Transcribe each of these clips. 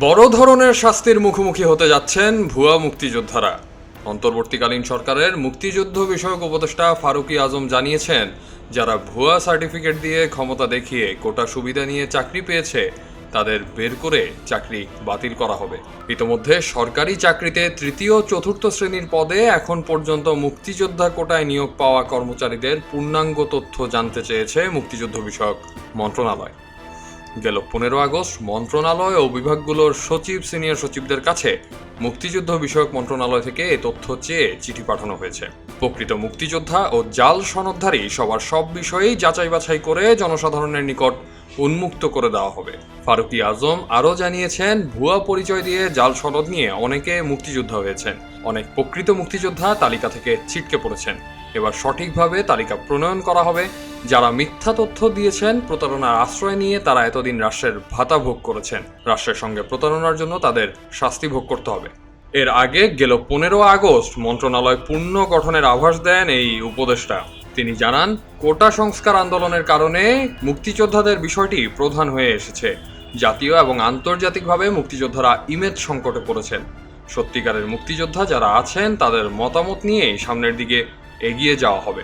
বড় ধরনের শাস্তির মুখোমুখি হতে যাচ্ছেন ভুয়া মুক্তিযোদ্ধারা। অন্তর্বর্তীকালীন সরকারের মুক্তিযুদ্ধ বিষয়ক উপদেষ্টা ফারুকী আজম জানিয়েছেন, যারা ভুয়া সার্টিফিকেট দিয়ে ক্ষমতা দেখিয়ে কোটা সুবিধা নিয়ে চাকরি পেয়েছে তাদের বের করে চাকরি বাতিল করা হবে। ইতোমধ্যে সরকারি চাকরিতে তৃতীয় চতুর্থ শ্রেণীর পদে এখন পর্যন্ত মুক্তিযোদ্ধা কোটায় নিয়োগ পাওয়া কর্মচারীদের পূর্ণাঙ্গ তথ্য জানতে চেয়েছে মুক্তিযুদ্ধ বিষয়ক মন্ত্রণালয়। গেল 15 আগস্ট মন্ত্রণালয় ও বিভাগগুলোর সচিব সিনিয়র সচিবদের কাছে মুক্তিযুদ্ধ বিষয়ক মন্ত্রণালয় থেকে এ তথ্য চেয়ে চিঠি পাঠানো হয়েছে। প্রকৃত মুক্তিযোদ্ধা ও জাল সনদধারী সবার সব বিষয়েই যাচাই বাছাই করে জনসাধারণের নিকট উন্মুক্ত করে দেওয়া হবে। ফারুকী আজম আরও জানিয়েছেন, ভুয়া পরিচয় দিয়ে জাল সনদ নিয়ে অনেকে মুক্তিযোদ্ধা হয়েছেন। অনেক প্রকৃত মুক্তিযোদ্ধা তালিকা থেকে ছিটকে পড়েছেন। এবার সঠিকভাবে তালিকা প্রণয়ন করা হবে। যারা মিথ্যা তথ্য দিয়েছেন, প্রতারণার আশ্রয় নিয়ে তারা এতদিন রাষ্ট্রের ভাতা ভোগ করেছেন, রাষ্ট্রের সঙ্গে প্রতারণার জন্য তাদের শাস্তি ভোগ করতে হবে। এর আগে গেল 15 আগস্ট মন্ত্রণালয় পুনঃ গঠনের আভাস দেন এই উপদেষ্টা। তিনি জানান, কোটা সংস্কার আন্দোলনের কারণে মুক্তিযোদ্ধাদের বিষয়টি প্রধান হয়ে এসেছে। জাতীয় এবং আন্তর্জাতিকভাবে মুক্তিযোদ্ধারা ইমেজ সংকটে পড়েছেন। সত্যিকারের মুক্তিযোদ্ধা যারা আছেন তাদের মতামত নিয়েই সামনের দিকে এগিয়ে যাওয়া হবে।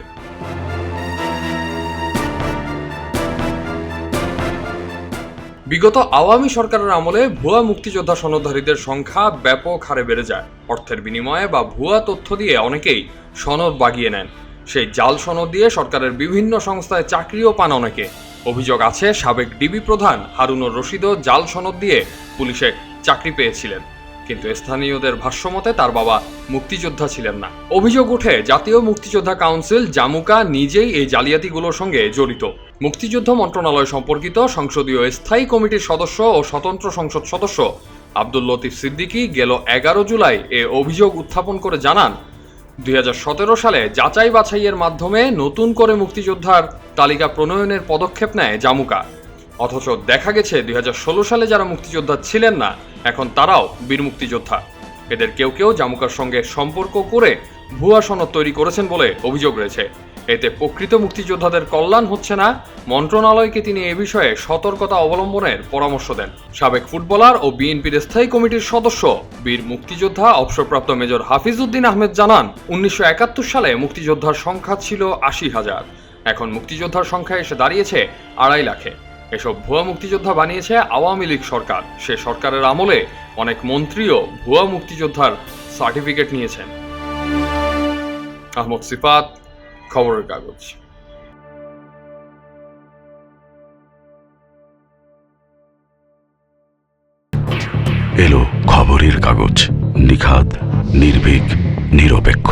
বিগত আওয়ামী সরকারের আমলে ভুয়া মুক্তিযোদ্ধা সনদধারীদের সংখ্যা ব্যাপক হারে বেড়ে যায়। অর্থের বিনিময়ে বা ভুয়া তথ্য দিয়ে অনেকেই সনদ বাগিয়ে নেন। সেই জাল সনদ দিয়ে সরকারের বিভিন্ন সংস্থায় চাকরিও পান অনেকে। অভিযোগ আছে, সাবেক ডিবি প্রধান হারুনুর রশিদও জাল সনদ দিয়ে পুলিশে চাকরি পেয়েছিলেন, কিন্তু স্থানীয়দের ভাষ্যমতে তার বাবা মুক্তিযোদ্ধা ছিলেন না। অভিযোগ ওঠে, জাতীয় মুক্তিযোদ্ধা কাউন্সিল জামুকা নিজেই এই জালিয়াতিগুলোর সঙ্গে জড়িত। মুক্তিযুদ্ধ মন্ত্রণালয় সম্পর্কিত সংসদীয় স্থায়ী কমিটির সদস্য ও স্বতন্ত্র সংসদ সদস্য আব্দুল লতিফ সিদ্দিকী গেল 11 জুলাই এ অভিযোগ উত্থাপন করে জানান, 2017 সালে যাচাই বাছাইয়ের মাধ্যমে নতুন করে মুক্তিযোদ্ধার তালিকা প্রণয়নের পদক্ষেপ নেয় জামুকা। অথচ দেখা গেছে 2016 সালে যারা মুক্তিযোদ্ধা ছিলেন না, এখন তারাও বীর মুক্তিযোদ্ধা। এদের কেউ কেউ জামুকার সঙ্গে সম্পর্ক করে ভুয়া সনদ তৈরি করেছেন বলে অভিযোগ রয়েছে। এতে প্রকৃত মুক্তিযোদ্ধাদের কল্যাণ হচ্ছে না। মন্ত্রণালয়কে তিনি এ বিষয়ে সতর্কতা অবলম্বনের পরামর্শ দেন। সাবেক ফুটবলার ও বিএনপির স্থায়ী কমিটির সদস্য বীর মুক্তিযোদ্ধা অবসরপ্রাপ্ত মেজর হাফিজ উদ্দিন আহমেদ জানান, 1971 সালে মুক্তিযোদ্ধার সংখ্যা ছিল 80,000। এখন মুক্তিযোদ্ধার সংখ্যা এসে দাঁড়িয়েছে 2.5 লাখে। এসব ভুয়া মুক্তিযোদ্ধা বানিয়েছে আওয়ামী লীগ সরকার। সে সরকারের আমলে অনেক মন্ত্রীও ভুয়া মুক্তিযোদ্ধার সার্টিফিকেট নিয়েছেন। আহমদ সিফাত, খবরের কাগজ। এলো খবরের কাগজ, নিখাত, নির্ভীক, নিরপেক্ষ।